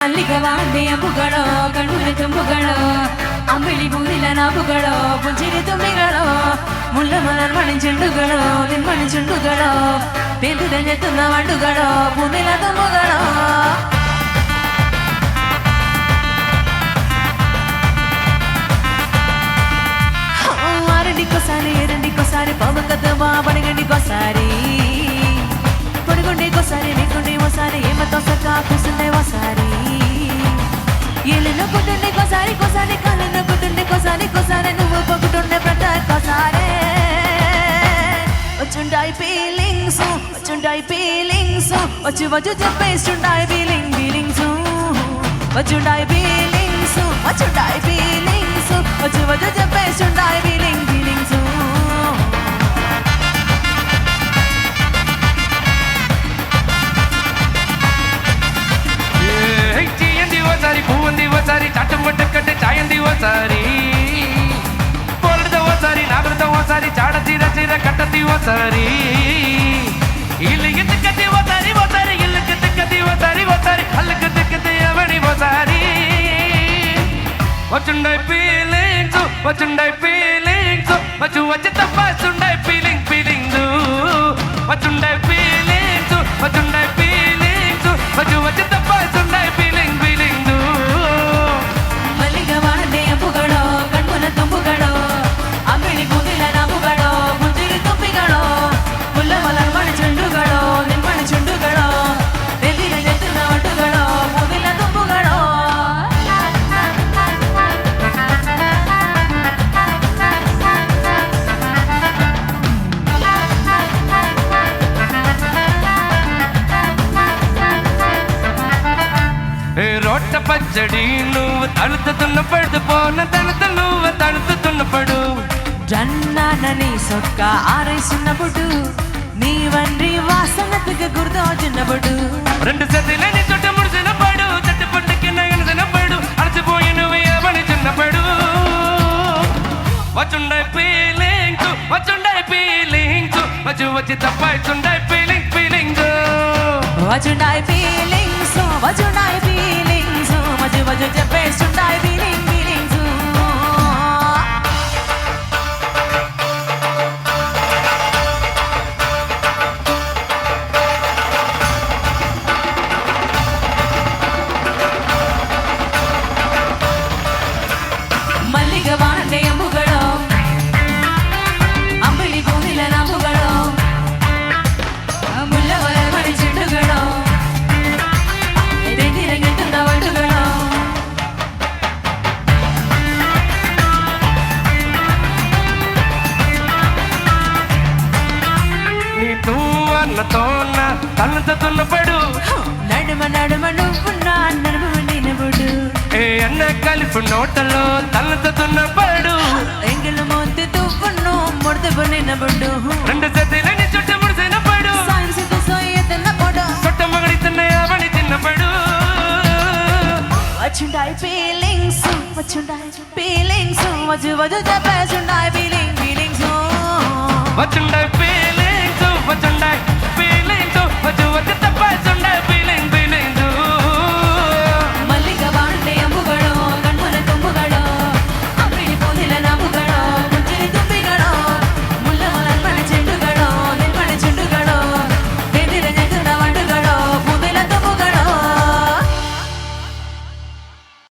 ಅಲ್ಲಿಗವಾಂಡೆಯ ಬುಗಳೋ ಕಣ್ಣುಲೆ ತುಂಬುಗಳೋ ಅಂಬಿಳಿ ಬೂರಿಲ ನಾಬುಗಳೋ ಪುಂಜಿರಿ ತುಂಬಿಗಳೋ ಮುಳ್ಳ ಮಲರ್ ಮಣಿ ಚೆಂಡುಗಳೋ ನಿನ್ಮಣಿ ಚೆಂಡುಗಳೋ ಬೇಂದಿದ ತುನ್ನ ಮಂಡುಗಳೋ ಭೂಮಿಲ ತುಂಬುಗಳೋ ఆరండికోసారి ఏరండికోసారి పవన్ కదవా పడగండికోసారి పొడిగుండేకోసారి నీకుండే ఓసారి ఏమతో సక్కా కూసుండే ఓసారి ఏళ్ళను కుటుండేకోసారి కోసారి కాళ్ళను కుటుండేకోసారి కోసారి నువ్వు పొగుతుండే ప్రతికోసారి వచ్చుండాయి ఫీలింగ్స్ వచ్చి వచ్చి చెప్పేస్తుండాయి ఫీలింగ్స్ వచ్చుండాయి ఫీలింగ్స్ వచ్చి వచ్చి చెప్పేస్తుండాయి ఫీలింగ్స్ పూంది ఓసారి చట్టం కొట్టక్కట్టే చాయంది ఓసారి పొలద ఓసారి నాగరద ఓసారి చాడ చీర చీర కట్టది ఓసారి ఇల్లు ఎత్తుకది ఓసారి ఇల్లు ఎత్తుకది ఓసారి అల్లుకు తిక్కది ఎవడి ఓసారి వచ్చుండై ఫీలింగ్స్ వచ్చి తప్పస్తుండై ఫీలింగ్స్ వచ్చుండై ఫీలింగ్స్ వచ్చి తప్పస్తుండై ఫీలింగ్స్ రోట్ట పచ్చడి నువ్వు తడుతున్నప్పుడు పోన తడుతు నువ్వు తడుతున్నప్పుడు జన్నానని సొక్క ఆరేసినప్పుడు నీ వండ్రి వాసనకు గుర్తొచ్చినప్పుడు రెండు సతిలని చుట్ట ముడిసినప్పుడు చెట్టు పట్టుకి నగనసినప్పుడు అలసిపోయి నువ్వు ఏమని చిన్నప్పుడు వచ్చుండై ఫీలింగ్స్ వచ్చి తప్పైతుండై ఫీలింగ్స్ వచ్చుండై ఫీలింగ్స్ వచ్చి చెప్పేస్తుండై ఫీలింగ్స్ మల్లిగ వాండే అంబుಗಳೋ అంబిలి భూమిల నాబుಗಳೋ ముళ్ళ మలమణి చెండుಗಳೋ ರೆಂಗಿರಂಗೆಟ್ಟುന്ന వండుಗಳೋ నీ తూవన్నతోన తన్నుతున్నప్పుడు నడుమ నువ్వు నా నడుమ నినబడు ఏ అన్న కలిపి నోటలో తన్నుతున్నప్పుడు ఎంగిలు మోంతి తువ్వును ముడతపు నినబడు రెండు సతిలని చుట్ట ముడిసినప్పుడు సాయంసిత సోయతన్నప్పుడు చుట్ట మగడితున్న ఎవడి చిన్నప్పుడు వచ్చుండాయి ఫీలింగ్స్ వచ్చి వచ్చి చెప్పేస్తుండాయి ఫీలింగ్స్ వచ్చుండై ఫీలింగ్స్ వచ్చి